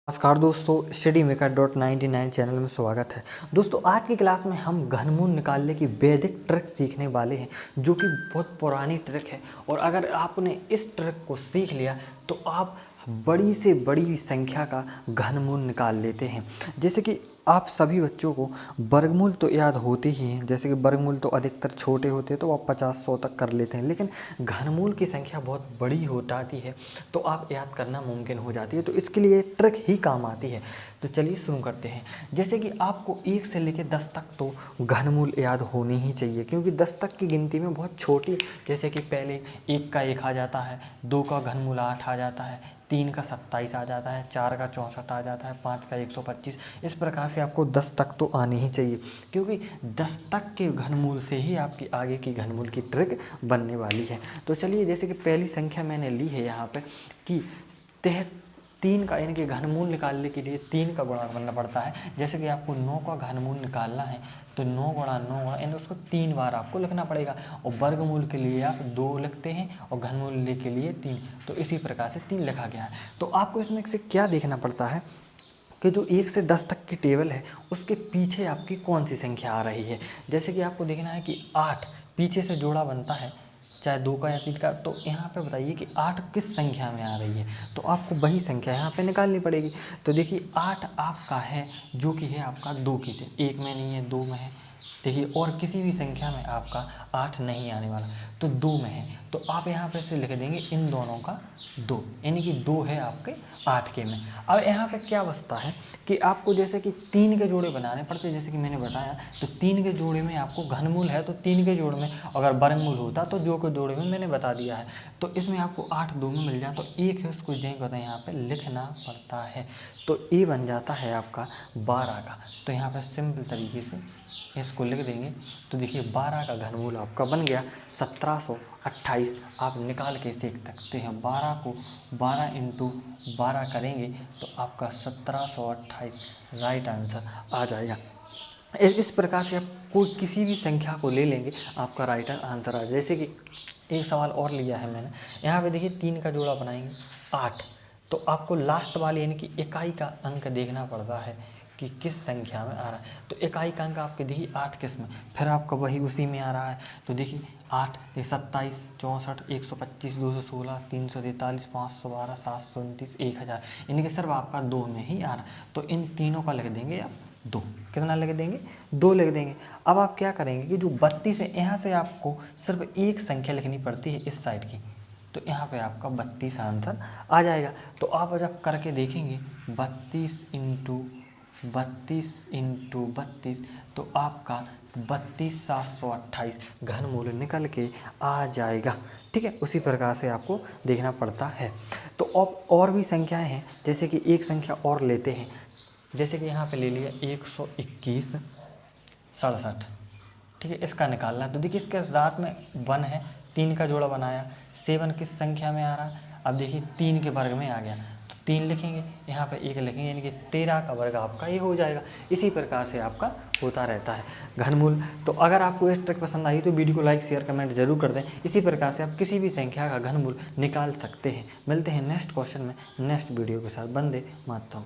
नमस्कार दोस्तों, study maker dot 99 channel में स्वागत है। दोस्तों, आज की क्लास में हम घनमूल निकालने की वैदिक ट्रिक सीखने वाले हैं, जो कि बहुत पुरानी ट्रिक है। और अगर आपने इस ट्रिक को सीख लिया तो आप बड़ी से बड़ी संख्या का घनमूल निकाल लेते हैं। जैसे कि आप सभी बच्चों को वर्गमूल तो याद होते ही हैं, जैसे कि वर्गमूल तो अधिकतर छोटे होते हैं तो आप 50-100 तक कर लेते हैं, लेकिन घनमूल की संख्या बहुत बड़ी हो जाती है तो आप याद करना मुमकिन हो जाती है। तो इसके लिए ट्रिक ही काम आती है। तो चलिए शुरू करते हैं। जैसे कि आपको 1 से लेकर 10 तक तो घनमूल याद होनी ही चाहिए, क्योंकि 10 तक की गिनती में बहुत छोटी, जैसे कि पहले 1 का 1 आ जाता है, 2 का घनमूल 8 आ जाता है, 3 का 27 आ जाता है, 4 का 64 आ जाता है, 5 का 125। इस प्रकार से आपको 10 तक तो आने ही चाहिए, क्योंकि 10 तक के घनमूल से ही आपकी आगे की घनमूल की ट्रिक बनने वाली है। तो चलिए, जैसे कि पहली संख्या मैंने ली है यहाँ पे कि 3 का, यानी कि घनमूल निकालने के लिए 3 का गुणा करना पड़ता है। जैसे कि आपको 9 का घनमूल निकालना है तो 9 गुणा 9 गुणा, यानी उसको 3 बार आपको लिखना पड़ेगा। और वर्गमूल के लिए आप 2 लिखते हैं और घनमूल के लिए 3, तो इसी प्रकार से 3 लिखा गया है। तो आपको इसमें से क्या देखना पड़ता है कि जो 1 से 10 तक की टेबल है उसके पीछे आपकी कौन सी संख्या आ रही है। जैसे कि आपको देखना है कि 8 पीछे से जोड़ा बनता है, चाहे 2 का या 3 का, तो यहाँ पे बताइए कि 8 किस संख्या में आ रही है, तो आपको वही संख्या यहाँ पे निकालनी पड़ेगी। तो देखिए 8 आपका है, जो कि है आपका 2 की से, 1 में नहीं है, 2 में है। देखिए, और किसी भी संख्या में आपका 8 नहीं आने वाला, तो 2 में है, तो आप यहाँ पे से लिख देंगे इन दोनों का 2, यानी कि 2 है आपके 8 के में। अब यहाँ पे क्या बचता है कि आपको जैसे कि 3 के जोड़े बनाने पड़ते हैं, जैसे कि मैंने बताया। तो 3 के जोड़े में आपको घनमूल है, तो 3 के जोड़ में अगर वर्गमूल होता तो जो के जोड़े में मैंने बता दिया है। तो इसमें आपको 8 2 में मिल जाए, तो 1 है उसको यहीं पर यहाँ पे लिखना पड़ता है। तो ये बन जाता है आपका 12 का। तो यहाँ पर सिंपल तरीके से इसको लिख देंगे। तो देखिए 12 का घनमूल आपका बन गया 1728। आप निकाल के सीख सकते हैं। 12 को 12 इंटू 12 करेंगे तो आपका 1728 राइट आंसर आ जाएगा। इस प्रकार से आप कोई किसी भी संख्या को ले लेंगे, आपका राइट आंसर आ जाए। जैसे कि एक सवाल और लिया है मैंने, यहाँ पे देखिए 3 का जोड़ा बनाएंगे 8, तो आपको लास्ट वाले यानी कि इकाई का अंक देखना पड़ता है कि किस संख्या में आ रहा है। तो इकाई का अंक आपके देखिए 8 किस में, फिर आपका वही उसी में आ रहा है। तो देखिए 8 27 64 125 216 343 512 729 1000, यानी कि सिर्फ आपका 2 में ही आ रहा है। तो इन तीनों का लिख देंगे आप 2। कितना लिख देंगे? 2 लिख देंगे। अब आप क्या करेंगे कि जो 32 है, यहाँ से आपको सिर्फ एक संख्या लिखनी पड़ती है इस साइड की, तो यहाँ पे आपका 32 आंसर आ जाएगा। तो आप जब करके देखेंगे 32 इंटू 32, तो आपका 32,728 घनमूल निकल के आ जाएगा। ठीक है, उसी प्रकार से आपको देखना पड़ता है। तो अब और भी संख्याएं हैं, जैसे कि एक संख्या और लेते हैं। जैसे कि यहाँ पे ले लिया 121 67। ठीक है, इसका निकालना है। तो देखिए इसके साथ में 1 है, 3 का जोड़ा बनाया, 7 किस संख्या में आ रहा है, अब देखिए 3 के वर्ग में आ गया, तो 3 लिखेंगे, यहाँ पे 1 लिखेंगे, यानी कि 13 का वर्ग आपका ये हो जाएगा। इसी प्रकार से आपका होता रहता है घनमूल। तो अगर आपको ये ट्रिक पसंद आई तो वीडियो को लाइक शेयर कमेंट जरूर कर दें। इसी प्रकार से आप किसी भी संख्या का घनमूल निकाल सकते हैं। मिलते हैं नेक्स्ट क्वेश्चन में नेक्स्ट वीडियो के साथ। वंदे मातरम।